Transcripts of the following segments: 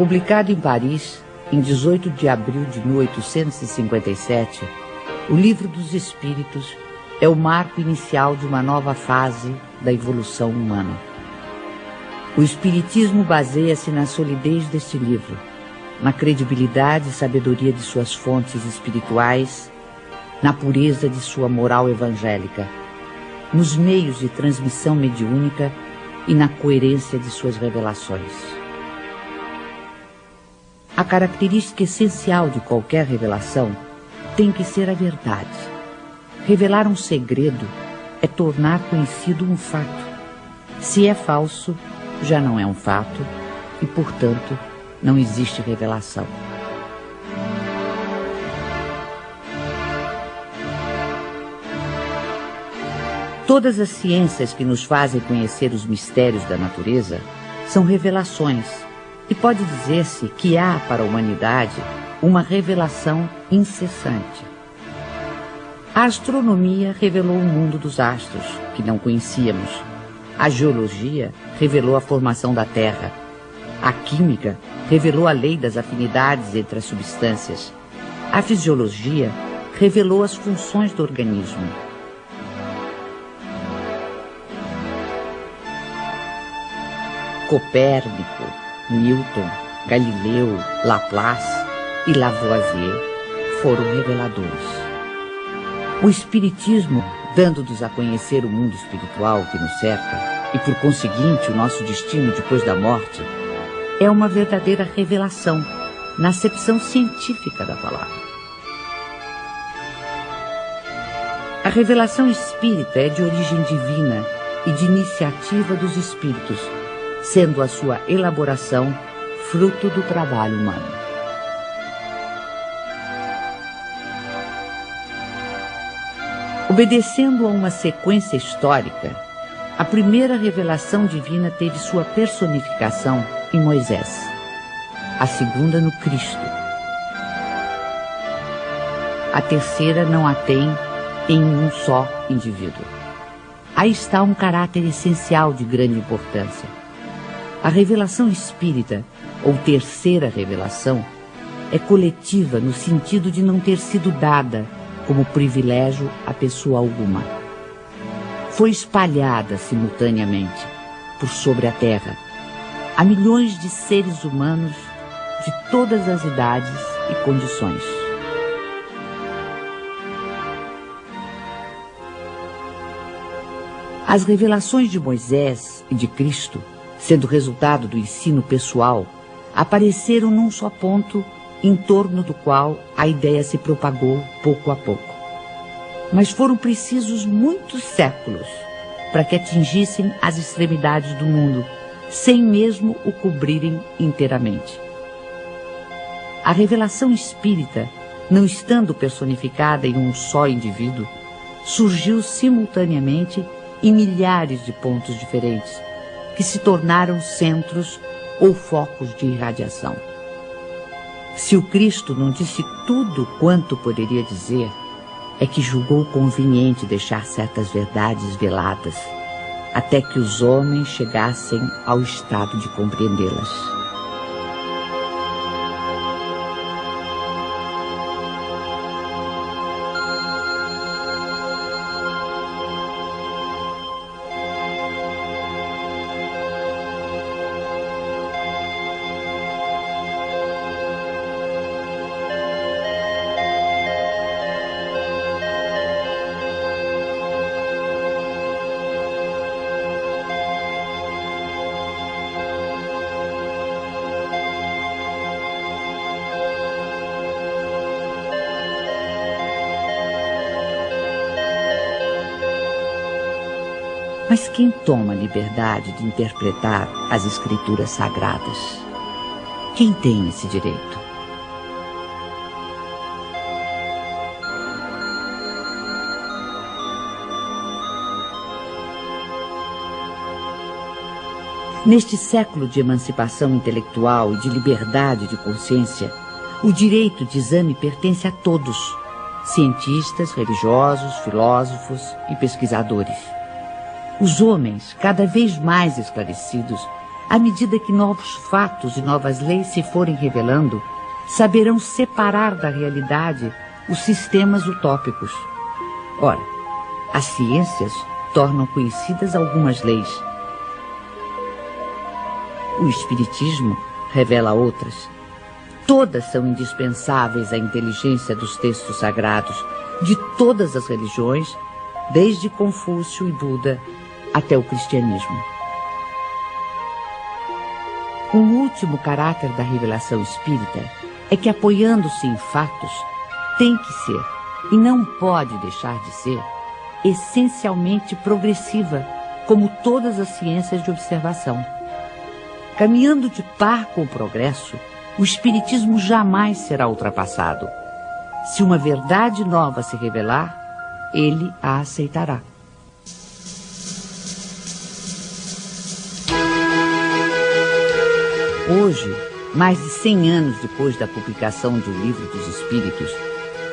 Publicado em Paris, em 18 de abril de 1857, o Livro dos Espíritos é o marco inicial de uma nova fase da evolução humana. O Espiritismo baseia-se na solidez deste livro, na credibilidade e sabedoria de suas fontes espirituais, na pureza de sua moral evangélica, nos meios de transmissão mediúnica e na coerência de suas revelações. A característica essencial de qualquer revelação tem que ser a verdade. Revelar um segredo é tornar conhecido um fato. Se é falso, já não é um fato e, portanto, não existe revelação. Todas as ciências que nos fazem conhecer os mistérios da natureza são revelações, e pode dizer-se que há para a humanidade uma revelação incessante. A astronomia revelou o mundo dos astros, que não conhecíamos. A geologia revelou a formação da Terra. A química revelou a lei das afinidades entre as substâncias. A fisiologia revelou as funções do organismo. Copérnico, Newton, Galileu, Laplace e Lavoisier foram reveladores. O Espiritismo, dando-nos a conhecer o mundo espiritual que nos cerca e, por conseguinte, o nosso destino depois da morte, é uma verdadeira revelação, na acepção científica da palavra. A revelação espírita é de origem divina e de iniciativa dos espíritos, sendo a sua elaboração fruto do trabalho humano. Obedecendo a uma sequência histórica, a primeira revelação divina teve sua personificação em Moisés, a segunda no Cristo. A terceira não a tem em um só indivíduo. Aí está um caráter essencial de grande importância. A revelação espírita, ou terceira revelação, é coletiva no sentido de não ter sido dada como privilégio a pessoa alguma. Foi espalhada simultaneamente por sobre a terra a milhões de seres humanos de todas as idades e condições. As revelações de Moisés e de Cristo, sendo resultado do ensino pessoal, apareceram num só ponto em torno do qual a ideia se propagou pouco a pouco. Mas foram precisos muitos séculos para que atingissem as extremidades do mundo, sem mesmo o cobrirem inteiramente. A revelação espírita, não estando personificada em um só indivíduo, surgiu simultaneamente em milhares de pontos diferentes, que se tornaram centros ou focos de irradiação. Se o Cristo não disse tudo quanto poderia dizer, é que julgou conveniente deixar certas verdades veladas, até que os homens chegassem ao estado de compreendê-las. Mas quem toma a liberdade de interpretar as escrituras sagradas? Quem tem esse direito? Neste século de emancipação intelectual e de liberdade de consciência, o direito de exame pertence a todos, cientistas, religiosos, filósofos e pesquisadores. Os homens, cada vez mais esclarecidos, à medida que novos fatos e novas leis se forem revelando, saberão separar da realidade os sistemas utópicos. Ora, as ciências tornam conhecidas algumas leis. O Espiritismo revela outras. Todas são indispensáveis à inteligência dos textos sagrados de todas as religiões, desde Confúcio e Buda até o cristianismo. Um último caráter da revelação espírita é que, apoiando-se em fatos, tem que ser, e não pode deixar de ser, essencialmente progressiva, como todas as ciências de observação. Caminhando de par com o progresso, o Espiritismo jamais será ultrapassado. Se uma verdade nova se revelar, ele a aceitará. Hoje, mais de 100 anos depois da publicação de O Livro dos Espíritos,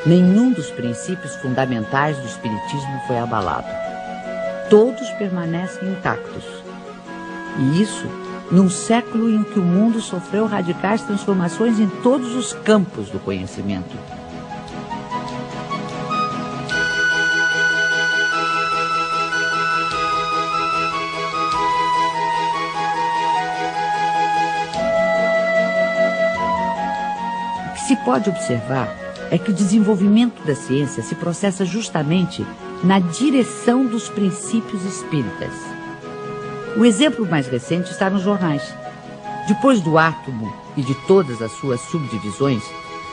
nenhum dos princípios fundamentais do Espiritismo foi abalado. Todos permanecem intactos. E isso num século em que o mundo sofreu radicais transformações em todos os campos do conhecimento. O que se pode observar é que o desenvolvimento da ciência se processa justamente na direção dos princípios espíritas. O exemplo mais recente está nos jornais. Depois do átomo e de todas as suas subdivisões,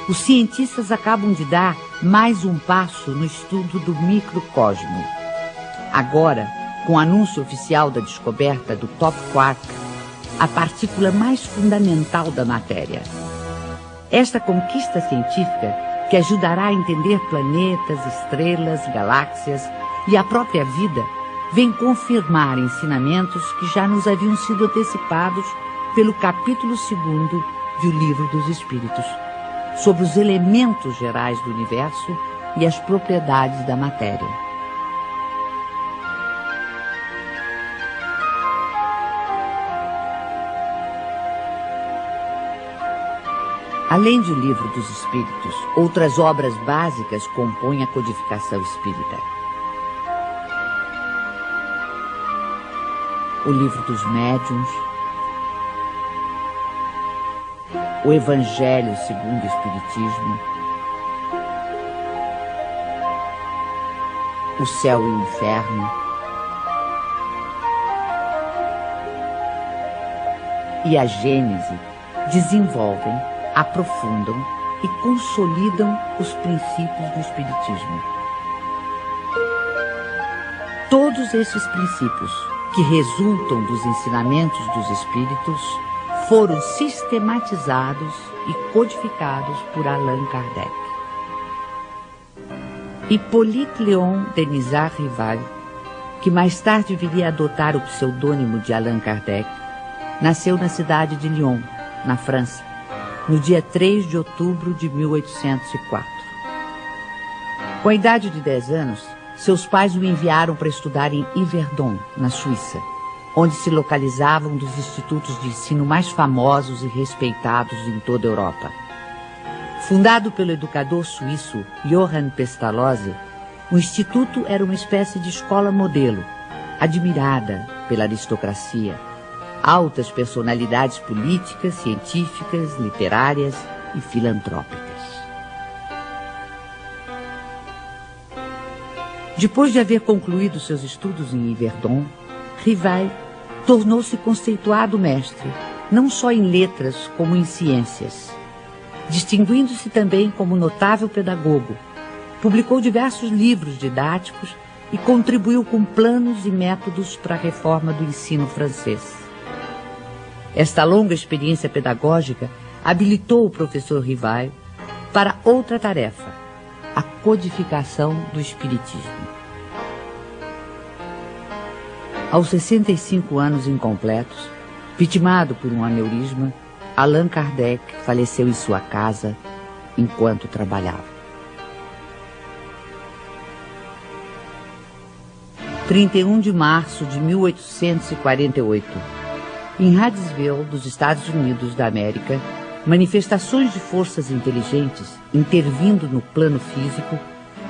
os cientistas acabam de dar mais um passo no estudo do microcosmo. Agora, com o anúncio oficial da descoberta do top quark, a partícula mais fundamental da matéria. Esta conquista científica, que ajudará a entender planetas, estrelas, galáxias e a própria vida, vem confirmar ensinamentos que já nos haviam sido antecipados pelo capítulo 2º de O Livro dos Espíritos, sobre os elementos gerais do universo e as propriedades da matéria. Além de O Livro dos Espíritos, outras obras básicas compõem a codificação espírita. O Livro dos Médiuns, o Evangelho segundo o Espiritismo, o Céu e o Inferno, e a Gênese desenvolvem, aprofundam e consolidam os princípios do Espiritismo. Todos esses princípios, que resultam dos ensinamentos dos Espíritos, foram sistematizados e codificados por Allan Kardec. Hippolyte Léon Denisard Rival, que mais tarde viria a adotar o pseudônimo de Allan Kardec, nasceu na cidade de Lyon, na França, no dia 3 de outubro de 1804. Com a idade de 10 anos, seus pais o enviaram para estudar em Yverdon, na Suíça, onde se localizavam um dos institutos de ensino mais famosos e respeitados em toda a Europa. Fundado pelo educador suíço Johann Pestalozzi, o instituto era uma espécie de escola modelo, admirada pela aristocracia, altas personalidades políticas, científicas, literárias e filantrópicas. Depois de haver concluído seus estudos em Yverdon, Rival tornou-se conceituado mestre, não só em letras como em ciências. Distinguindo-se também como notável pedagogo, publicou diversos livros didáticos e contribuiu com planos e métodos para a reforma do ensino francês. Esta longa experiência pedagógica habilitou o professor Rival para outra tarefa, a codificação do Espiritismo. Aos 65 anos incompletos, vitimado por um aneurisma, Allan Kardec faleceu em sua casa enquanto trabalhava. 31 de março de 1848. Em Hydesville, dos Estados Unidos da América, manifestações de forças inteligentes intervindo no plano físico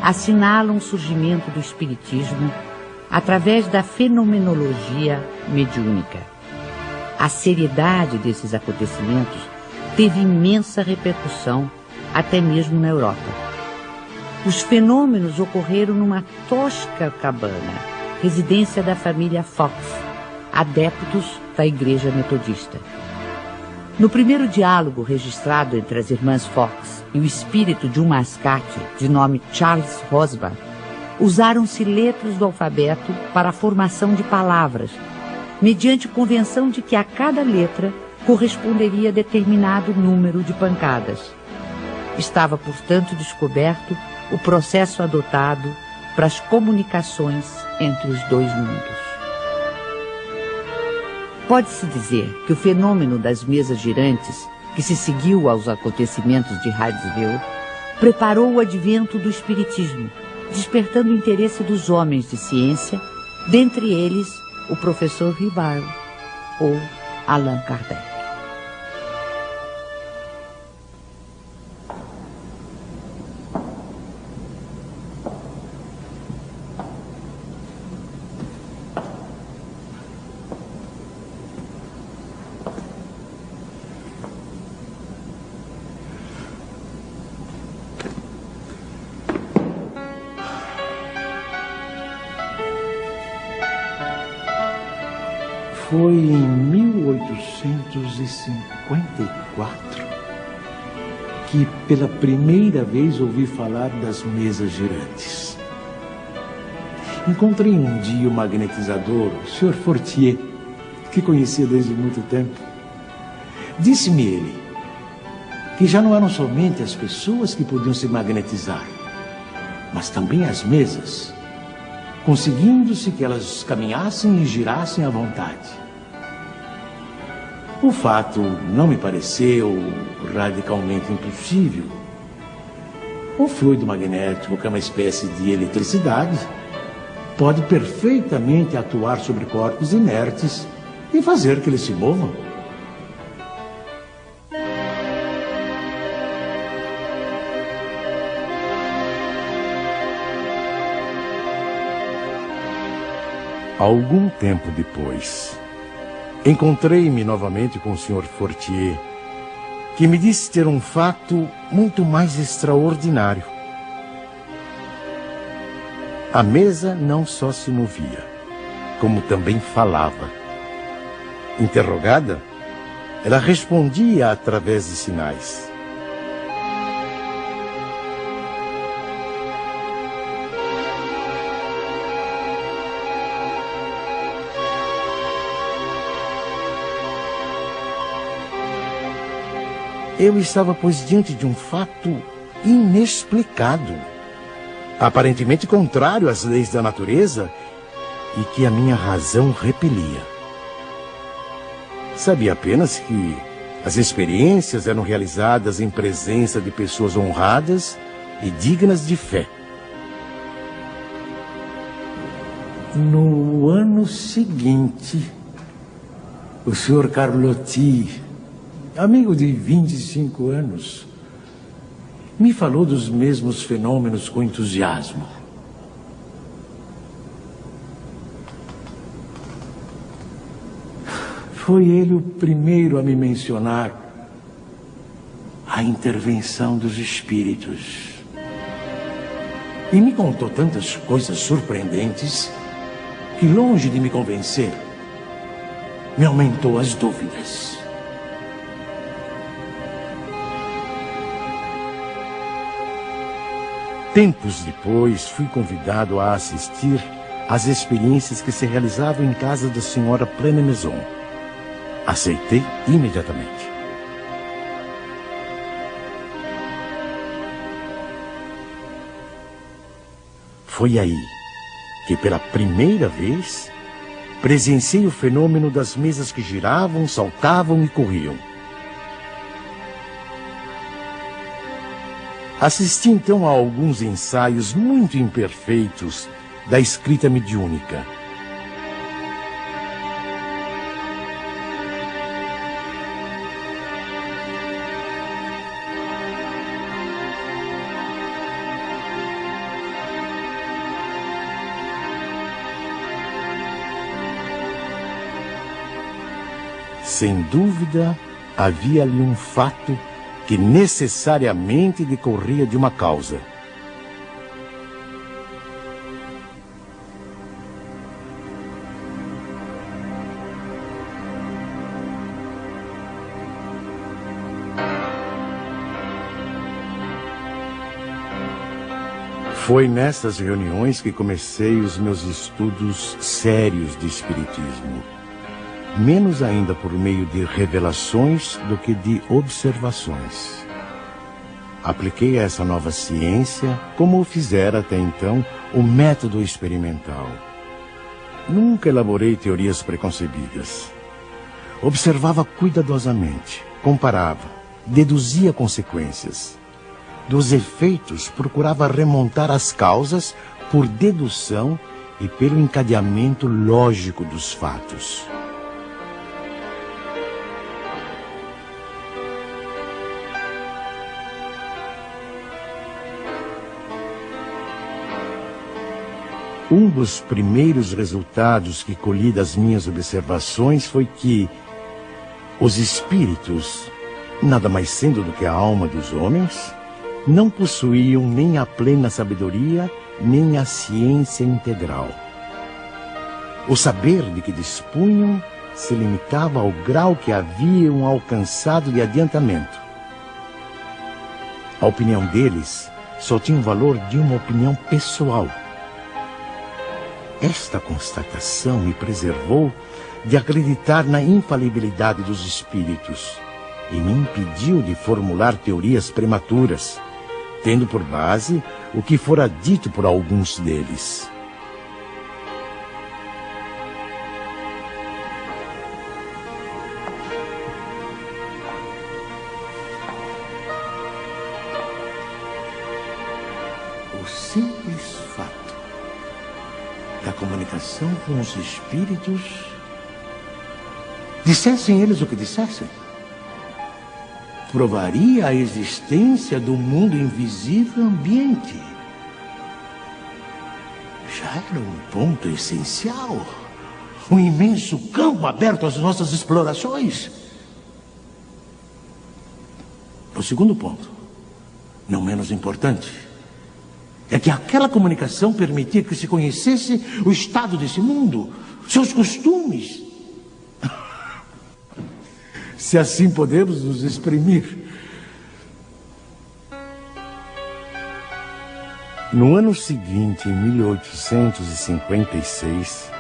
assinalam o surgimento do espiritismo através da fenomenologia mediúnica. A seriedade desses acontecimentos teve imensa repercussão até mesmo na Europa. Os fenômenos ocorreram numa tosca cabana, residência da família Fox, adeptos da Igreja Metodista. No primeiro diálogo registrado entre as irmãs Fox e o espírito de um mascate de nome Charles Rosbach, usaram-se letras do alfabeto para a formação de palavras, mediante convenção de que a cada letra corresponderia a determinado número de pancadas. Estava, portanto, descoberto o processo adotado para as comunicações entre os dois mundos. Pode-se dizer que o fenômeno das mesas girantes, que se seguiu aos acontecimentos de Hydesville, preparou o advento do espiritismo, despertando o interesse dos homens de ciência, dentre eles o professor Ribard ou Allan Kardec. Foi em 1854 que pela primeira vez ouvi falar das mesas girantes. Encontrei um dia o magnetizador, o Sr. Fortier, que conhecia desde muito tempo. Disse-me ele que já não eram somente as pessoas que podiam se magnetizar, mas também as mesas, conseguindo-se que elas caminhassem e girassem à vontade. O fato não me pareceu radicalmente impossível. O fluido magnético, que é uma espécie de eletricidade, pode perfeitamente atuar sobre corpos inertes e fazer que eles se movam. Algum tempo depois, encontrei-me novamente com o Sr. Fortier, que me disse ter um fato muito mais extraordinário. A mesa não só se movia, como também falava. Interrogada, ela respondia através de sinais. Eu estava, pois, diante de um fato inexplicado, aparentemente contrário às leis da natureza e que a minha razão repelia. Sabia apenas que as experiências eram realizadas em presença de pessoas honradas e dignas de fé. No ano seguinte, o Sr. Carlotti, amigo de 25 anos, me falou dos mesmos fenômenos com entusiasmo. Foi ele o primeiro a me mencionar a intervenção dos espíritos. E me contou tantas coisas surpreendentes que, longe de me convencer, me aumentou as dúvidas. Tempos depois, fui convidado a assistir às experiências que se realizavam em casa da senhora Plane-Maison. Aceitei imediatamente. Foi aí que, pela primeira vez, presenciei o fenômeno das mesas que giravam, saltavam e corriam. Assisti então a alguns ensaios muito imperfeitos da escrita mediúnica. Sem dúvida, havia ali um fato que necessariamente decorria de uma causa. Foi nessas reuniões que comecei os meus estudos sérios de espiritismo. Menos ainda por meio de revelações do que de observações. Apliquei a essa nova ciência, como o fizera até então, o método experimental. Nunca elaborei teorias preconcebidas. Observava cuidadosamente, comparava, deduzia consequências. Dos efeitos, procurava remontar as causas por dedução e pelo encadeamento lógico dos fatos. Um dos primeiros resultados que colhi das minhas observações foi que os espíritos, nada mais sendo do que a alma dos homens, não possuíam nem a plena sabedoria, nem a ciência integral. O saber de que dispunham se limitava ao grau que haviam alcançado de adiantamento. A opinião deles só tinha o valor de uma opinião pessoal. Esta constatação me preservou de acreditar na infalibilidade dos espíritos e me impediu de formular teorias prematuras, tendo por base o que fora dito por alguns deles. O simples fato da comunicação com os espíritos, dissessem eles o que dissessem, provaria a existência do mundo invisível ambiente. Já era um ponto essencial, um imenso campo aberto às nossas explorações. O segundo ponto, não menos importante, é que aquela comunicação permitia que se conhecesse o estado desse mundo, seus costumes. Se assim podemos nos exprimir. No ano seguinte, em 1856,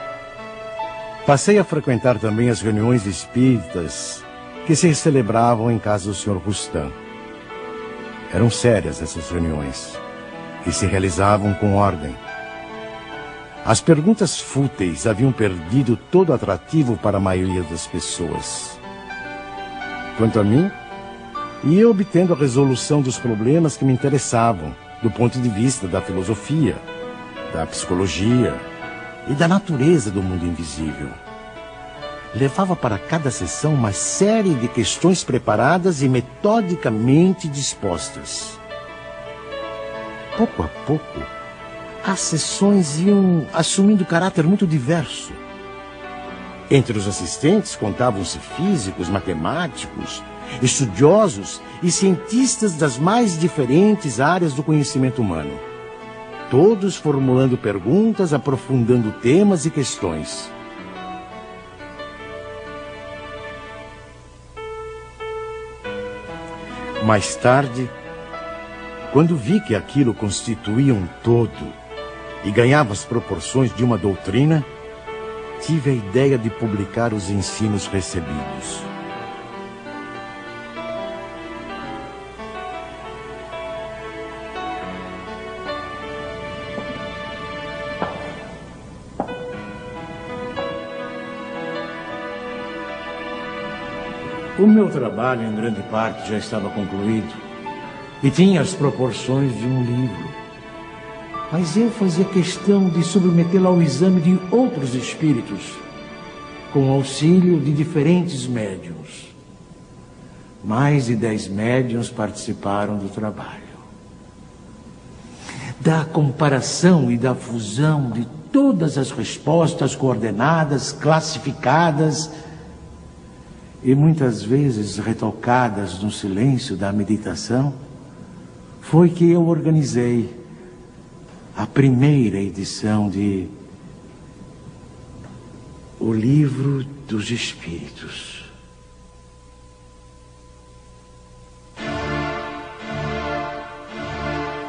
passei a frequentar também as reuniões espíritas que se celebravam em casa do Sr. Rustam. Eram sérias essas reuniões e se realizavam com ordem. As perguntas fúteis haviam perdido todo atrativo para a maioria das pessoas. Quanto a mim, ia obtendo a resolução dos problemas que me interessavam, do ponto de vista da filosofia, da psicologia e da natureza do mundo invisível. Levava para cada sessão uma série de questões preparadas e metodicamente dispostas. Pouco a pouco, as sessões iam assumindo caráter muito diverso. Entre os assistentes contavam-se físicos, matemáticos, estudiosos e cientistas das mais diferentes áreas do conhecimento humano. Todos formulando perguntas, aprofundando temas e questões. Mais tarde, quando vi que aquilo constituía um todo e ganhava as proporções de uma doutrina, tive a ideia de publicar os ensinos recebidos. O meu trabalho, em grande parte, já estava concluído e tinha as proporções de um livro. Mas eu fazia questão de submetê-lo ao exame de outros espíritos, com auxílio de diferentes médiuns. Mais de 10 médiuns participaram do trabalho. Da comparação e da fusão de todas as respostas coordenadas, classificadas, e muitas vezes retocadas no silêncio da meditação, foi que eu organizei a primeira edição de O Livro dos Espíritos.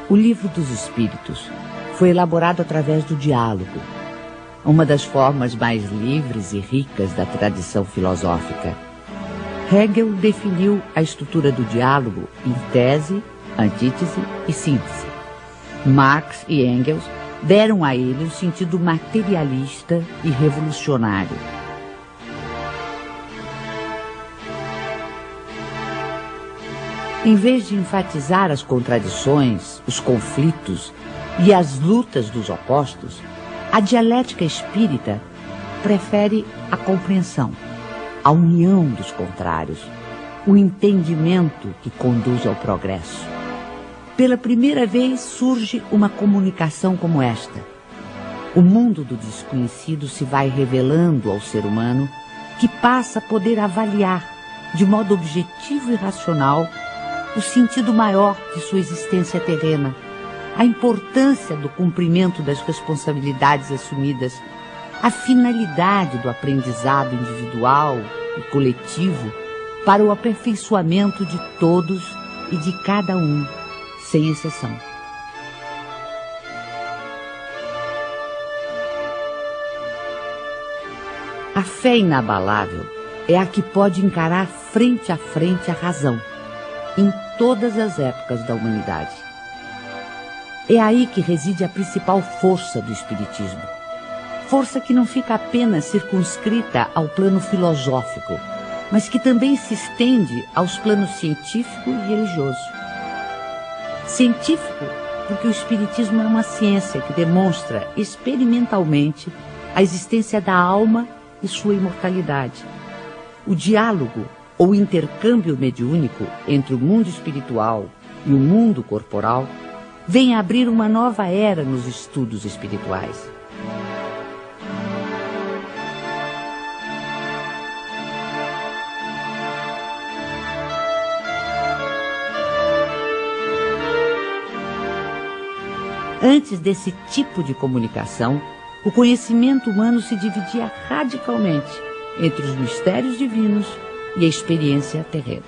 O Livro dos Espíritos foi elaborado através do diálogo, uma das formas mais livres e ricas da tradição filosófica. Hegel definiu a estrutura do diálogo em tese, antítese e síntese. Marx e Engels deram a ele um sentido materialista e revolucionário. Em vez de enfatizar as contradições, os conflitos e as lutas dos opostos, a dialética espírita prefere a compreensão, a união dos contrários, o entendimento que conduz ao progresso. Pela primeira vez surge uma comunicação como esta. O mundo do desconhecido se vai revelando ao ser humano, que passa a poder avaliar, de modo objetivo e racional, o sentido maior de sua existência terrena, a importância do cumprimento das responsabilidades assumidas, a finalidade do aprendizado individual e coletivo para o aperfeiçoamento de todos e de cada um, sem exceção. A fé inabalável é a que pode encarar frente a frente a razão, em todas as épocas da humanidade. É aí que reside a principal força do Espiritismo. Força que não fica apenas circunscrita ao plano filosófico, mas que também se estende aos planos científico e religioso. Científico, porque o Espiritismo é uma ciência que demonstra experimentalmente a existência da alma e sua imortalidade. O diálogo ou intercâmbio mediúnico entre o mundo espiritual e o mundo corporal vem abrir uma nova era nos estudos espirituais. Antes desse tipo de comunicação, o conhecimento humano se dividia radicalmente entre os mistérios divinos e a experiência terrena.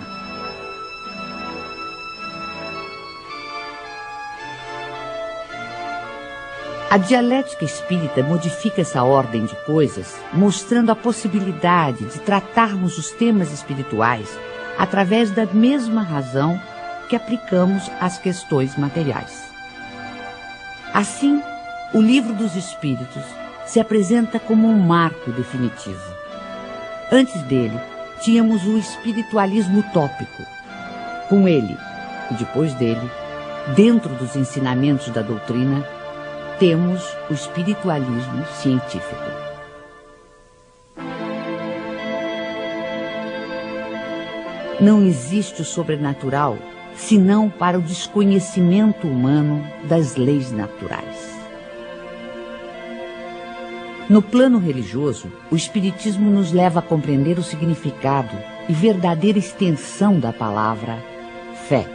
A dialética espírita modifica essa ordem de coisas, mostrando a possibilidade de tratarmos os temas espirituais através da mesma razão que aplicamos às questões materiais. Assim, o Livro dos Espíritos se apresenta como um marco definitivo. Antes dele, tínhamos o espiritualismo utópico. Com ele, e depois dele, dentro dos ensinamentos da doutrina, temos o espiritualismo científico. Não existe o sobrenatural senão para o desconhecimento humano das leis naturais. No plano religioso, o Espiritismo nos leva a compreender o significado e verdadeira extensão da palavra fé.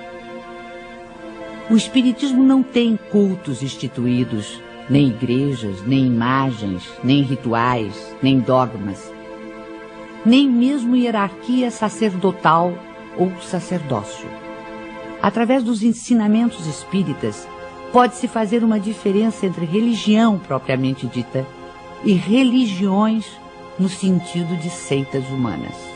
O Espiritismo não tem cultos instituídos, nem igrejas, nem imagens, nem rituais, nem dogmas, nem mesmo hierarquia sacerdotal ou sacerdócio. Através dos ensinamentos espíritas, pode-se fazer uma diferença entre religião propriamente dita e religiões no sentido de seitas humanas.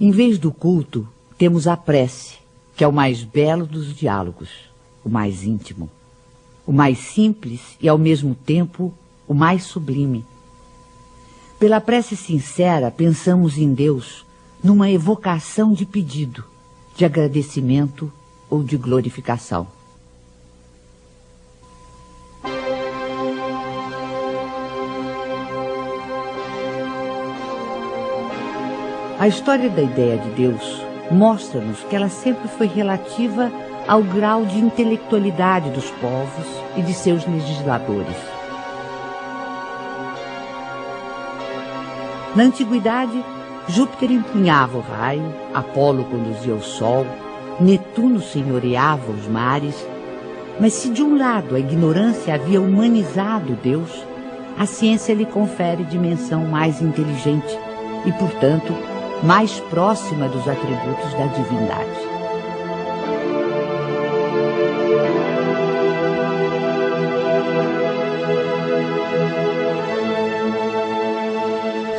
Em vez do culto, temos a prece, que é o mais belo dos diálogos, o mais íntimo, o mais simples e, ao mesmo tempo, o mais sublime. Pela prece sincera, pensamos em Deus numa evocação de pedido, de agradecimento ou de glorificação. A história da ideia de Deus mostra-nos que ela sempre foi relativa ao grau de intelectualidade dos povos e de seus legisladores. Na antiguidade, Júpiter empunhava o raio, Apolo conduzia o sol, Netuno senhoreava os mares. Mas se de um lado a ignorância havia humanizado Deus, a ciência lhe confere dimensão mais inteligente e, portanto, mais próxima dos atributos da divindade.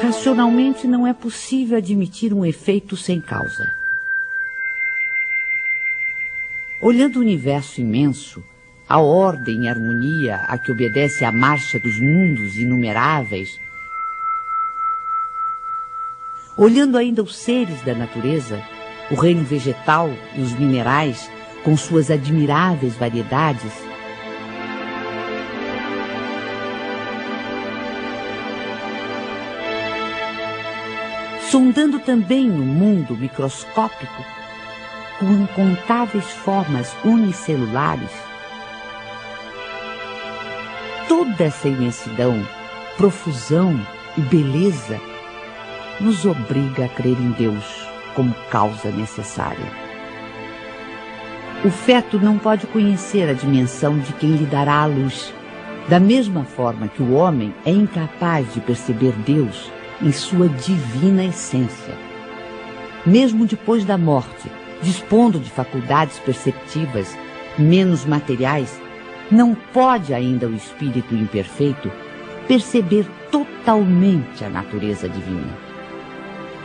Racionalmente não é possível admitir um efeito sem causa. Olhando o universo imenso, a ordem e harmonia a que obedece a marcha dos mundos inumeráveis, olhando ainda os seres da natureza, o reino vegetal e os minerais, com suas admiráveis variedades, sondando também o mundo microscópico, com incontáveis formas unicelulares, toda essa imensidão, profusão e beleza nos obriga a crer em Deus como causa necessária. O feto não pode conhecer a dimensão de quem lhe dará a luz, da mesma forma que o homem é incapaz de perceber Deus em sua divina essência. Mesmo depois da morte, dispondo de faculdades perceptivas menos materiais, não pode ainda o espírito imperfeito perceber totalmente a natureza divina.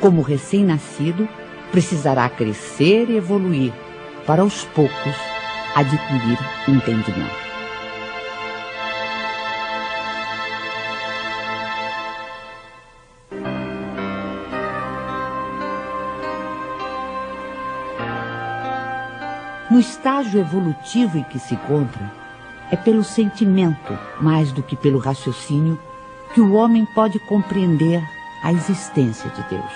Como recém-nascido, precisará crescer e evoluir para aos poucos adquirir entendimento. No estágio evolutivo em que se encontra, é pelo sentimento, mais do que pelo raciocínio, que o homem pode compreender a existência de Deus.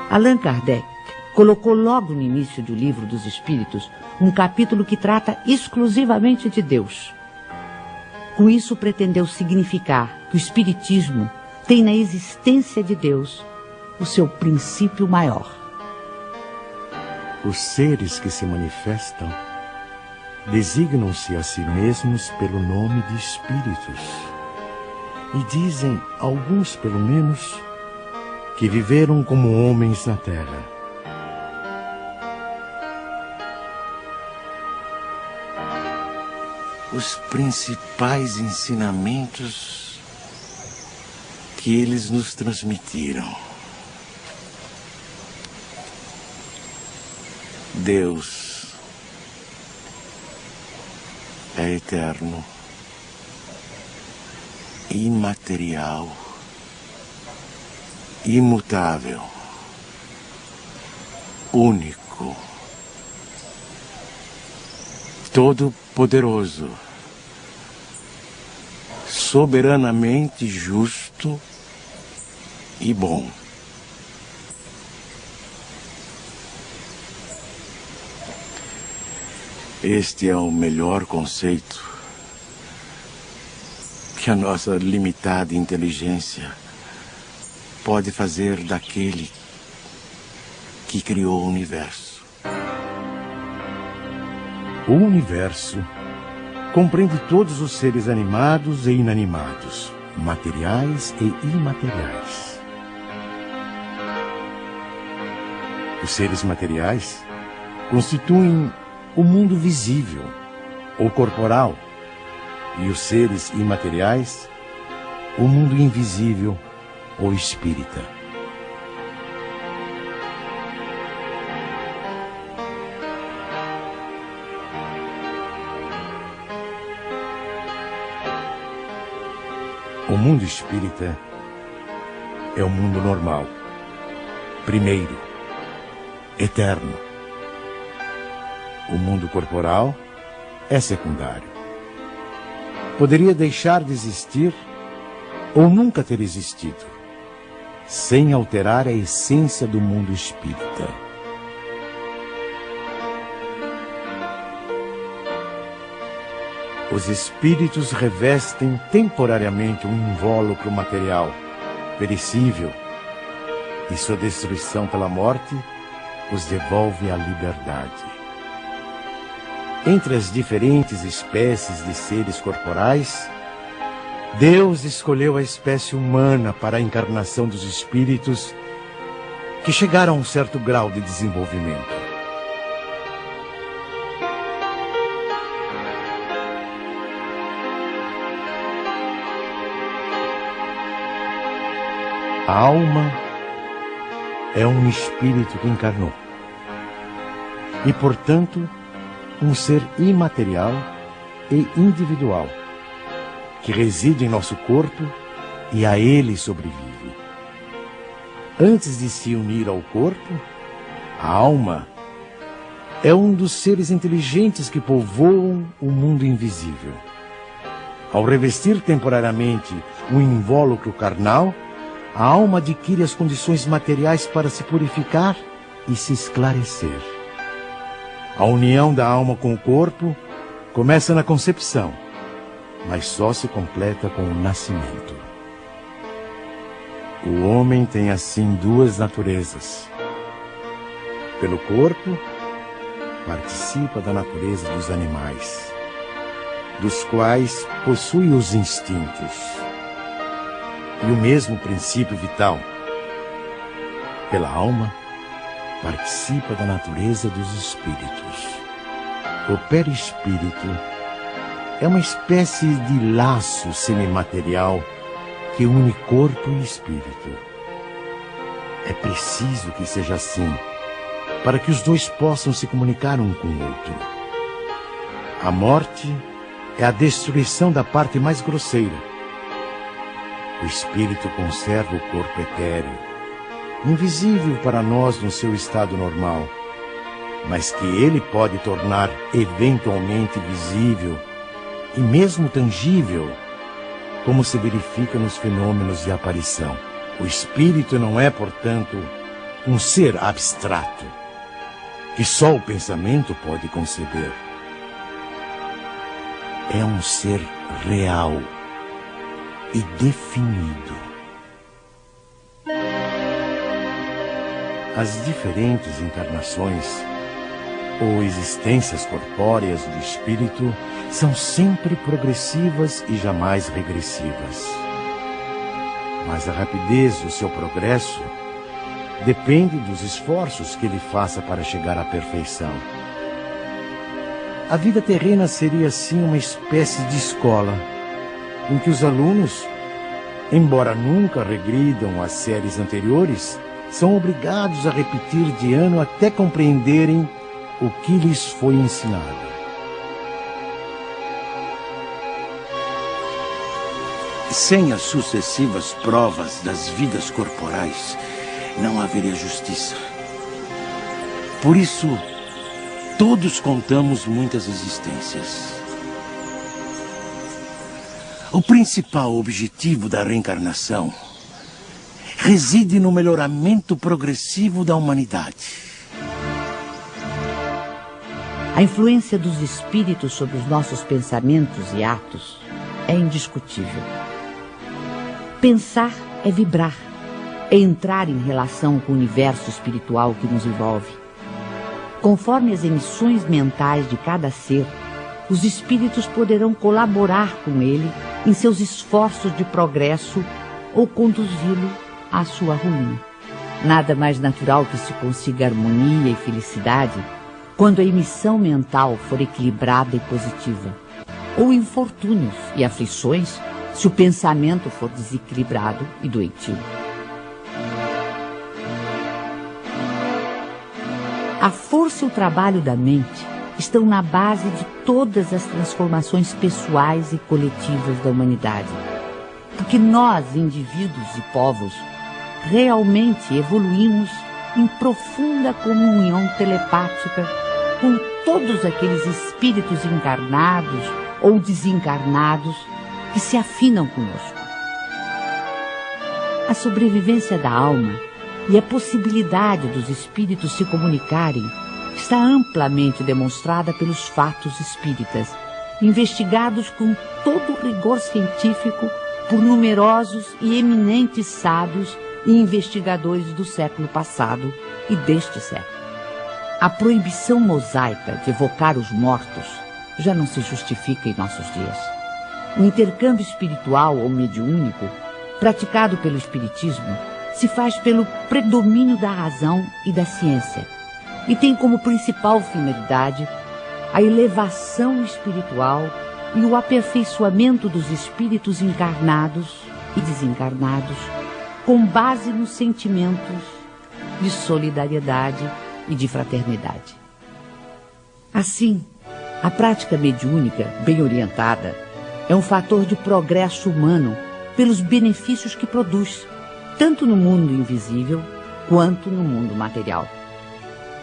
Allan Kardec colocou logo no início do Livro dos Espíritos um capítulo que trata exclusivamente de Deus. Com isso pretendeu significar que o Espiritismo tem na existência de Deus o seu princípio maior. Os seres que se manifestam designam-se a si mesmos pelo nome de espíritos e dizem, alguns pelo menos, que viveram como homens na terra. Os principais ensinamentos que eles nos transmitiram. Deus é eterno, imaterial, imutável, único, todo-poderoso, soberanamente justo e bom. Este é o melhor conceito que a nossa limitada inteligência pode fazer daquele que criou o universo. O universo compreende todos os seres animados e inanimados, materiais e imateriais. Os seres materiais constituem o mundo visível ou corporal, e os seres imateriais, o mundo invisível ou espírita. O mundo espírita é o mundo normal, primeiro, eterno. O mundo corporal é secundário. Poderia deixar de existir ou nunca ter existido, sem alterar a essência do mundo espírita. Os espíritos revestem temporariamente um invólucro material, perecível, e sua destruição pela morte os devolve à liberdade. Entre as diferentes espécies de seres corporais, Deus escolheu a espécie humana para a encarnação dos espíritos que chegaram a um certo grau de desenvolvimento. A alma é um espírito que encarnou e, portanto, um ser imaterial e individual que reside em nosso corpo e a ele sobrevive. Antes de se unir ao corpo, a alma é um dos seres inteligentes que povoam o mundo invisível. Ao revestir temporariamente um invólucro carnal, a alma adquire as condições materiais para se purificar e se esclarecer. A união da alma com o corpo começa na concepção, mas só se completa com o nascimento. O homem tem assim duas naturezas. Pelo corpo, participa da natureza dos animais, dos quais possui os instintos e o mesmo princípio vital. Pela alma, participa da natureza dos espíritos. O perispírito é uma espécie de laço semimaterial que une corpo e espírito. É preciso que seja assim, para que os dois possam se comunicar um com o outro. A morte é a destruição da parte mais grosseira. O espírito conserva o corpo etéreo, invisível para nós no seu estado normal, mas que ele pode tornar eventualmente visível e mesmo tangível, como se verifica nos fenômenos de aparição. O espírito não é, portanto, um ser abstrato, que só o pensamento pode conceber. É um ser real e definido. As diferentes encarnações ou existências corpóreas do espírito são sempre progressivas e jamais regressivas. Mas a rapidez do seu progresso depende dos esforços que ele faça para chegar à perfeição. A vida terrena seria assim uma espécie de escola, em que os alunos, embora nunca regridam às séries anteriores, são obrigados a repetir de ano até compreenderem o que lhes foi ensinado. Sem as sucessivas provas das vidas corporais, não haveria justiça. Por isso, todos contamos muitas existências. O principal objetivo da reencarnação reside no melhoramento progressivo da humanidade. A influência dos espíritos sobre os nossos pensamentos e atos é indiscutível. Pensar é vibrar, é entrar em relação com o universo espiritual que nos envolve. Conforme as emissões mentais de cada ser, os espíritos poderão colaborar com ele em seus esforços de progresso ou conduzi-lo à sua ruína. Nada mais natural que se consiga harmonia e felicidade quando a emissão mental for equilibrada e positiva. ou infortúnios e aflições se o pensamento for desequilibrado e doentio. A força e o trabalho da mente estão na base de todas as transformações pessoais e coletivas da humanidade. Porque nós, indivíduos e povos, realmente evoluímos em profunda comunhão telepática com todos aqueles espíritos encarnados ou desencarnados que se afinam conosco. A sobrevivência da alma e a possibilidade dos espíritos se comunicarem está amplamente demonstrada pelos fatos espíritas, investigados com todo o rigor científico por numerosos e eminentes sábios e investigadores do século passado e deste século. A proibição mosaica de evocar os mortos já não se justifica em nossos dias. O intercâmbio espiritual ou mediúnico, praticado pelo espiritismo, se faz pelo predomínio da razão e da ciência e tem como principal finalidade a elevação espiritual e o aperfeiçoamento dos espíritos encarnados e desencarnados com base nos sentimentos de solidariedade e de fraternidade. Assim, a prática mediúnica, bem orientada, é um fator de progresso humano pelos benefícios que produz, tanto no mundo invisível quanto no mundo material.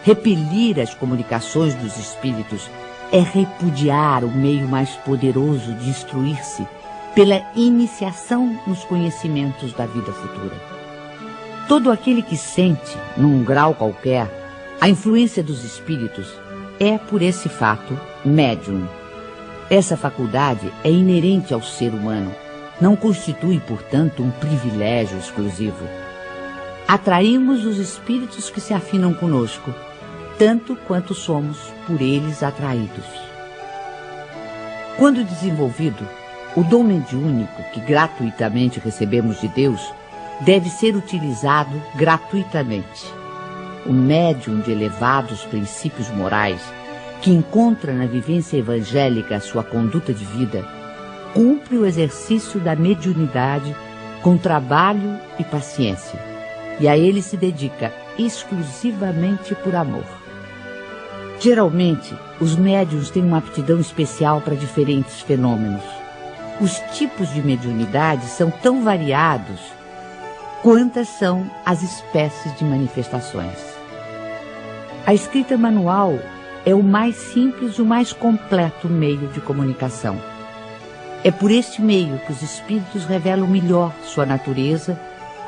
Repelir as comunicações dos espíritos é repudiar o meio mais poderoso de instruir-se pela iniciação nos conhecimentos da vida futura. Todo aquele que sente, num grau qualquer, a influência dos espíritos é, por esse fato, médium. Essa faculdade é inerente ao ser humano, não constitui, portanto, um privilégio exclusivo. Atraímos os espíritos que se afinam conosco, tanto quanto somos por eles atraídos. Quando desenvolvido, o dom mediúnico que gratuitamente recebemos de Deus deve ser utilizado gratuitamente. O médium de elevados princípios morais, que encontra na vivência evangélica a sua conduta de vida, cumpre o exercício da mediunidade com trabalho e paciência, e a ele se dedica exclusivamente por amor. Geralmente, os médiuns têm uma aptidão especial para diferentes fenômenos. Os tipos de mediunidade são tão variados quantas são as espécies de manifestações. A escrita manual é o mais simples e o mais completo meio de comunicação. É por este meio que os espíritos revelam melhor sua natureza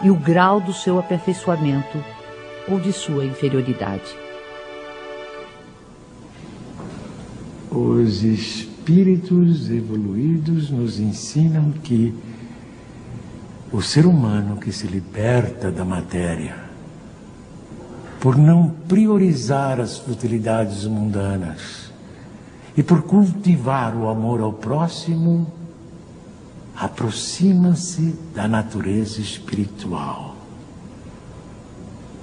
e o grau do seu aperfeiçoamento ou de sua inferioridade. Os espíritos evoluídos nos ensinam que o ser humano que se liberta da matéria, por não priorizar as futilidades mundanas e por cultivar o amor ao próximo, aproxima-se da natureza espiritual.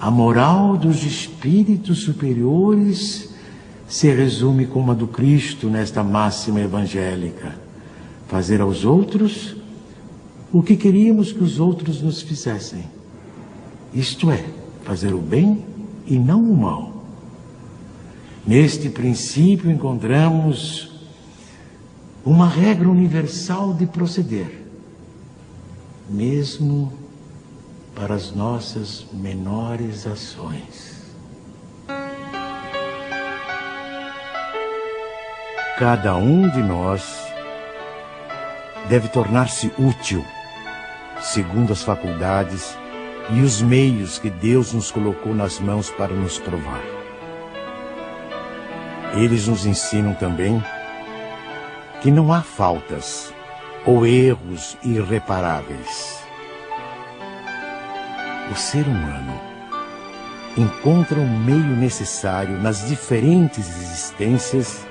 A moral dos espíritos superiores se resume como a do Cristo nesta máxima evangélica: fazer aos outros o que queríamos que os outros nos fizessem. Isto é, fazer o bem e não o mal. Neste princípio encontramos uma regra universal de proceder, mesmo para as nossas menores ações. Cada um de nós deve tornar-se útil, segundo as faculdades e os meios que Deus nos colocou nas mãos para nos provar. Eles nos ensinam também que não há faltas ou erros irreparáveis. O ser humano encontra o meio necessário nas diferentes existências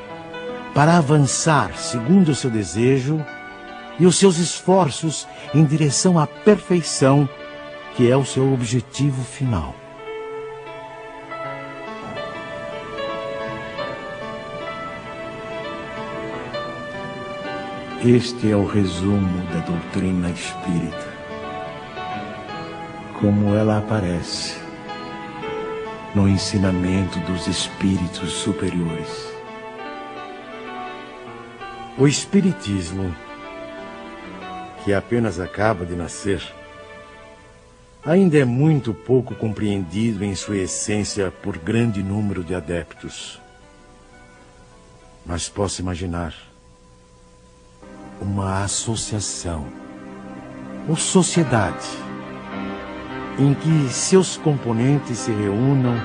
para avançar segundo o seu desejo e os seus esforços em direção à perfeição, que é o seu objetivo final. Este é o resumo da doutrina espírita, como ela aparece no ensinamento dos espíritos superiores. O espiritismo, que apenas acaba de nascer, ainda é muito pouco compreendido em sua essência por grande número de adeptos. Mas posso imaginar uma associação ou sociedade em que seus componentes se reúnam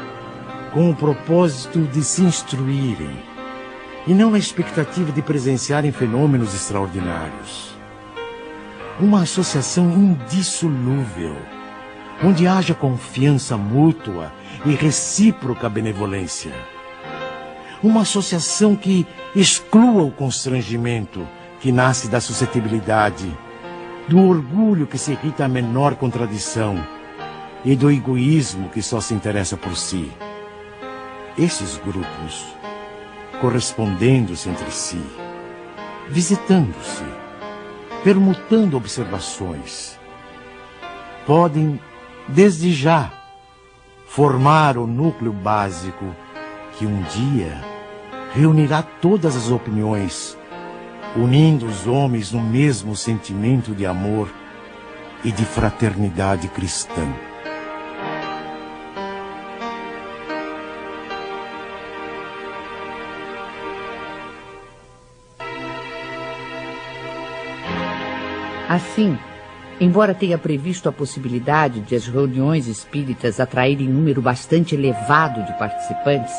com o propósito de se instruírem e não na expectativa de presenciarem fenômenos extraordinários. Uma associação indissolúvel, onde haja confiança mútua e recíproca benevolência. Uma associação que exclua o constrangimento que nasce da suscetibilidade, do orgulho que se irrita à menor contradição e do egoísmo que só se interessa por si. Esses grupos, correspondendo-se entre si, visitando-se, permutando observações, podem, desde já, formar o núcleo básico que um dia reunirá todas as opiniões, unindo os homens no mesmo sentimento de amor e de fraternidade cristã. Assim, embora tenha previsto a possibilidade de as reuniões espíritas atraírem número bastante elevado de participantes,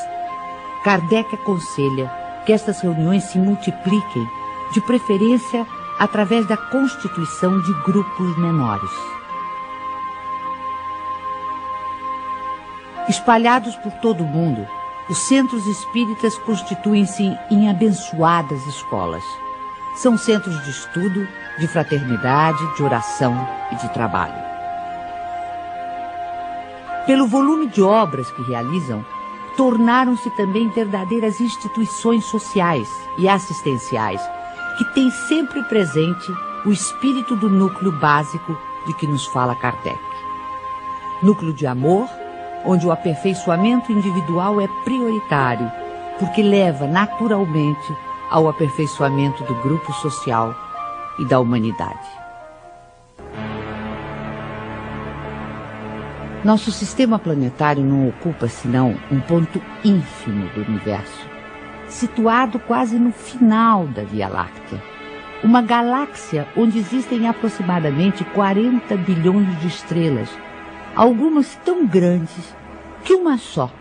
Kardec aconselha que estas reuniões se multipliquem, de preferência através da constituição de grupos menores. Espalhados por todo o mundo, os centros espíritas constituem-se em abençoadas escolas. São centros de estudo, de fraternidade, de oração e de trabalho. Pelo volume de obras que realizam, tornaram-se também verdadeiras instituições sociais e assistenciais, que têm sempre presente o espírito do núcleo básico de que nos fala Kardec. Núcleo de amor, onde o aperfeiçoamento individual é prioritário, porque leva naturalmente ao aperfeiçoamento do grupo social e da humanidade. Nosso sistema planetário não ocupa senão um ponto ínfimo do universo, situado quase no final da Via Láctea, uma galáxia onde existem aproximadamente 40 bilhões de estrelas, algumas tão grandes que uma só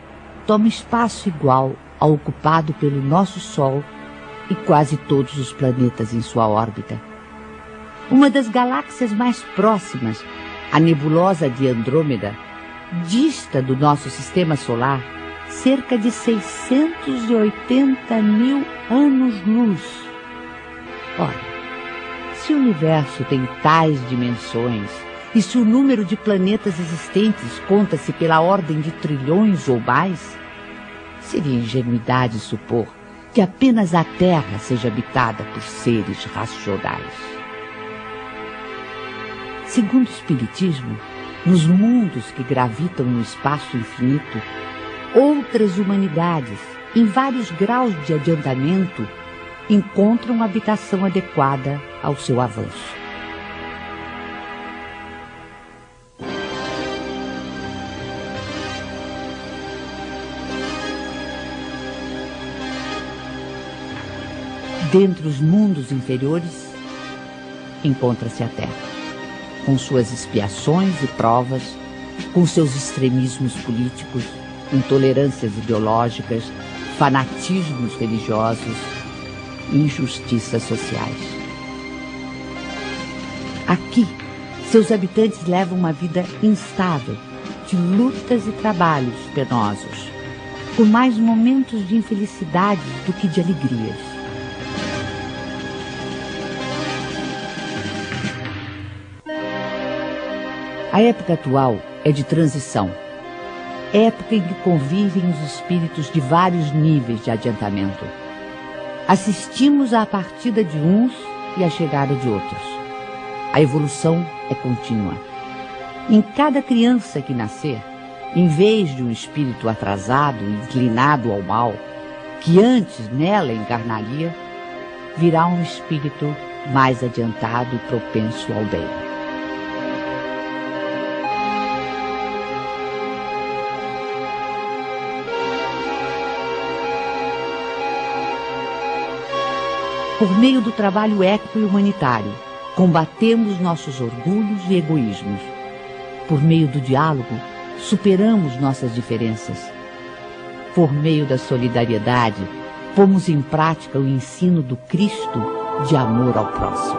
toma espaço igual ao ocupado pelo nosso Sol e quase todos os planetas em sua órbita. Uma das galáxias mais próximas, a nebulosa de Andrômeda, dista do nosso sistema solar cerca de 680 mil anos-luz. Ora, se o universo tem tais dimensões e se o número de planetas existentes conta-se pela ordem de trilhões ou mais, seria ingenuidade supor que apenas a Terra seja habitada por seres racionais. Segundo o Espiritismo, nos mundos que gravitam no espaço infinito, outras humanidades, em vários graus de adiantamento, encontram habitação adequada ao seu avanço. Dentre os mundos inferiores, encontra-se a Terra, com suas expiações e provas, com seus extremismos políticos, intolerâncias ideológicas, fanatismos religiosos e injustiças sociais. Aqui, seus habitantes levam uma vida instável, de lutas e trabalhos penosos, com mais momentos de infelicidade do que de alegrias. A época atual é de transição, época em que convivem os espíritos de vários níveis de adiantamento. Assistimos à partida de uns e a chegada de outros. A evolução é contínua. Em cada criança que nascer, em vez de um espírito atrasado e inclinado ao mal, que antes nela encarnaria, virá um espírito mais adiantado e propenso ao bem. Por meio do trabalho ético e humanitário, combatemos nossos orgulhos e egoísmos. Por meio do diálogo, superamos nossas diferenças. Por meio da solidariedade, pomos em prática o ensino do Cristo de amor ao próximo.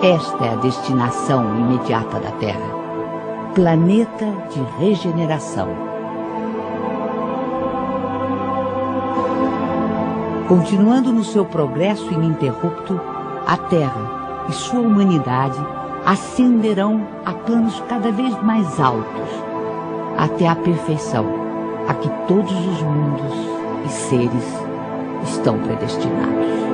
Esta é a destinação imediata da Terra, planeta de regeneração. Continuando no seu progresso ininterrupto, a Terra e sua humanidade ascenderão a planos cada vez mais altos, até a perfeição a que todos os mundos e seres estão predestinados.